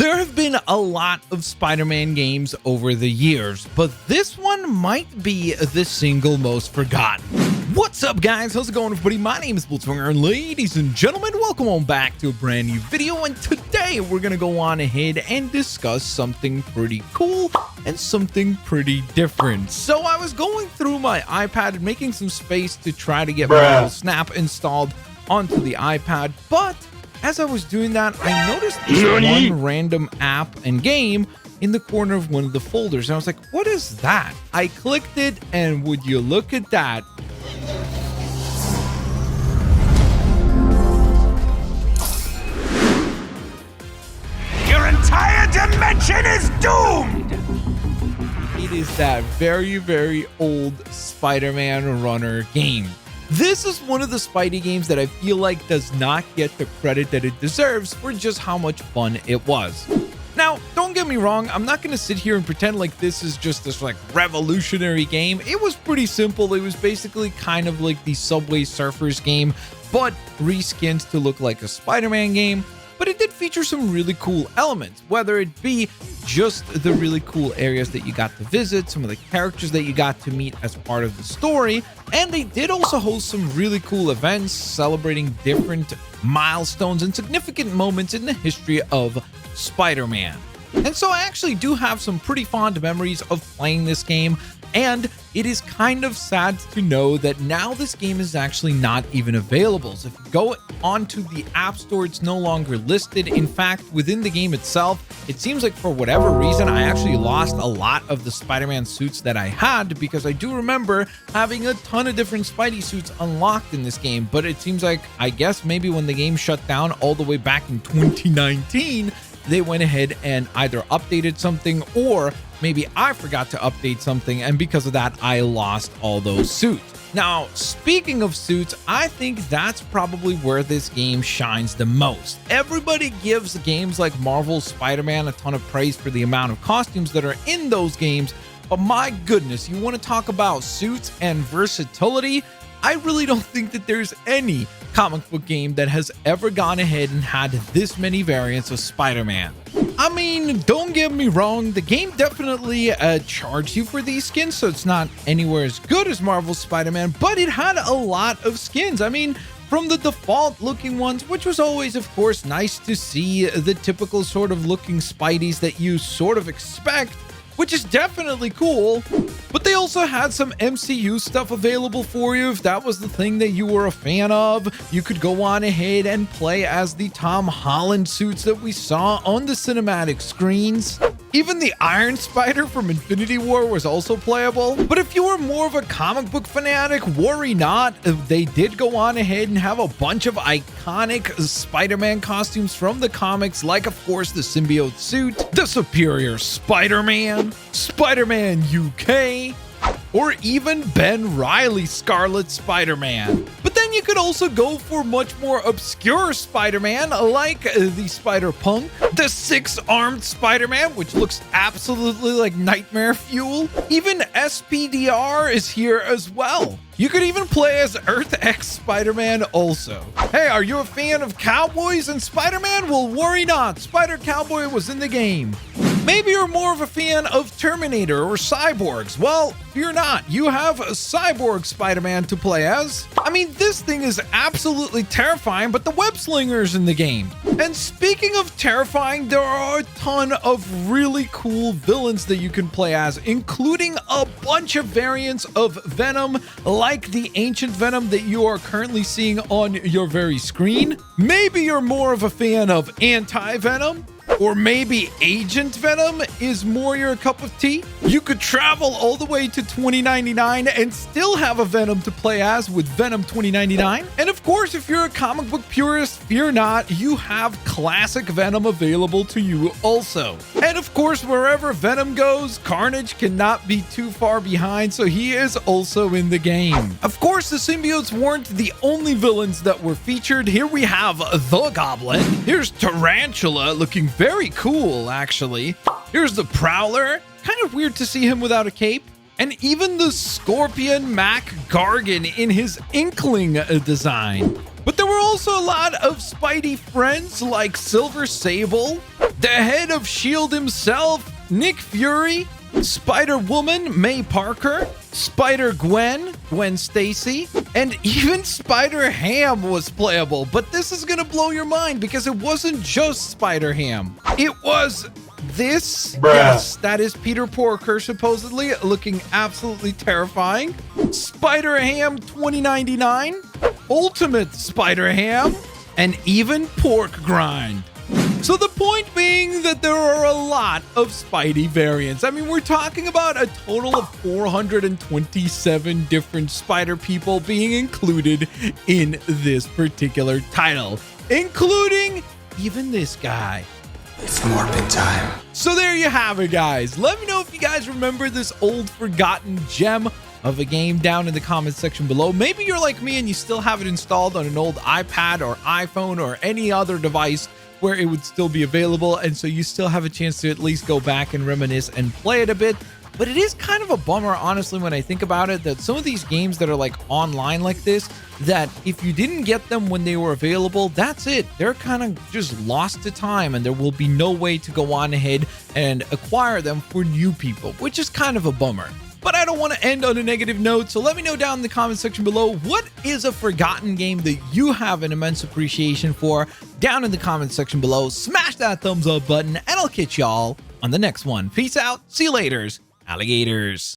There have been a lot of Spider-Man games over the years, but this one might be the single most forgotten. What's up, guys? How's it going, everybody? My name is Blitzwinger, and ladies and gentlemen, welcome on back to a brand new video. And today we're gonna go on ahead and discuss something pretty cool and something pretty different. So I was going through my iPad and making some space to try to get Marvel Snap installed onto the iPad, but as I was doing that, I noticed this one random app and game in the corner of one of the folders. And I was like, what is that? I clicked it, and would you look at that? Your entire dimension is doomed! It is that very, very old Spider-Man runner game. This is one of the Spidey games that I feel like does not get the credit that it deserves for just how much fun it was. Now, don't get me wrong, I'm not going to sit here and pretend like this is just this like revolutionary game. It was pretty simple. It was basically kind of like the Subway Surfers game, but reskinned to look like a Spider-Man game. But it did feature some really cool elements, whether it be just the really cool areas that you got to visit, some of the characters that you got to meet as part of the story, and they did also host some really cool events celebrating different milestones and significant moments in the history of Spider-Man. And so I actually do have some pretty fond memories of playing this game, and it is kind of sad to know that now this game is actually not even available. So if you go onto the App Store, it's no longer listed. In fact, within the game itself, it seems like for whatever reason, I actually lost a lot of the Spider-Man suits that I had, because I do remember having a ton of different Spidey suits unlocked in this game. But it seems like, I guess maybe when the game shut down all the way back in 2019, they went ahead and either updated something, or maybe I forgot to update something, and because of that, I lost all those suits. Now, speaking of suits, I think that's probably where this game shines the most. Everybody gives games like Marvel's Spider-Man a ton of praise for the amount of costumes that are in those games, but my goodness, you want to talk about suits and versatility? I really don't think that there's any comic book game that has ever gone ahead and had this many variants of Spider-Man. I mean, don't get me wrong, the game definitely charged you for these skins, so it's not anywhere as good as Marvel's Spider-Man, but it had a lot of skins. I mean, from the default looking ones, which was always, of course, nice to see the typical sort of looking Spideys that you sort of expect, which is definitely cool, but they also had some MCU stuff available for you. If that was the thing that you were a fan of, you could go on ahead and play as the Tom Holland suits that we saw on the cinematic screens. Even the Iron Spider from Infinity War was also playable. But if you were more of a comic book fanatic, worry not. They did go on ahead and have a bunch of iconic Spider-Man costumes from the comics, like, of course, the symbiote suit, the Superior Spider-Man, Spider-Man UK, or even Ben Reilly's Scarlet Spider-Man. But then you could also go for much more obscure Spider-Man, like the Spider-Punk, the Six-Armed Spider-Man, which looks absolutely like nightmare fuel. Even SPDR is here as well. You could even play as Earth X Spider-Man also. Hey, are you a fan of cowboys and Spider-Man? Well, worry not. Spider-Cowboy was in the game. Maybe you're more of a fan of Terminator or Cyborgs. Well, fear not. You have a Cyborg Spider-Man to play as. I mean, this thing is absolutely terrifying, but the web slinger's in the game. And speaking of terrifying, there are a ton of really cool villains that you can play as, including a bunch of variants of Venom, like the ancient Venom that you are currently seeing on your very screen. Maybe you're more of a fan of anti-Venom, or maybe Agent Venom is more your cup of tea. You could travel all the way to 2099 and still have a Venom to play as with Venom 2099. And of course, if you're a comic book purist, fear not, you have classic Venom available to you also. And of course, wherever Venom goes, Carnage cannot be too far behind, so he is also in the game. Of course, the symbiotes weren't the only villains that were featured. Here we have the Goblin. Here's Tarantula, looking very cool, actually. Here's the Prowler. Kind of weird to see him without a cape. And even the Scorpion Mac Gargan in his Inkling design. But there were also a lot of Spidey friends like Silver Sable, the head of S.H.I.E.L.D. himself, Nick Fury, Spider-Woman, May Parker, Spider-Gwen, Gwen Stacy, and even Spider-Ham was playable. But this is gonna blow your mind because it wasn't just Spider-Ham. It was this. Bruh. Yes, that is Peter Porker, supposedly looking absolutely terrifying. Spider-Ham 2099, Ultimate Spider-Ham, and even Pork Grind. So the point being that there are a lot of Spidey variants. I mean, we're talking about a total of 427 different Spider people being included in this particular title, including even this guy. It's Morbid time. So there you have it, guys. Let me know if you guys remember this old forgotten gem of a game down in the comments section below. Maybe you're like me and you still have it installed on an old iPad or iPhone or any other device where it would still be available, and so you still have a chance to at least go back and reminisce and play it a bit. But it is kind of a bummer, honestly, when I think about it, that some of these games that are like online like this, that if you didn't get them when they were available, that's it. They're kind of just lost to time, and there will be no way to go on ahead and acquire them for new people, which is kind of a bummer. But I don't want to end on a negative note, so let me know down in the comment section below, what is a forgotten game that you have an immense appreciation for? Down in the comment section below, smash that thumbs up button, and I'll catch y'all on the next one. Peace out, see you laters, alligators.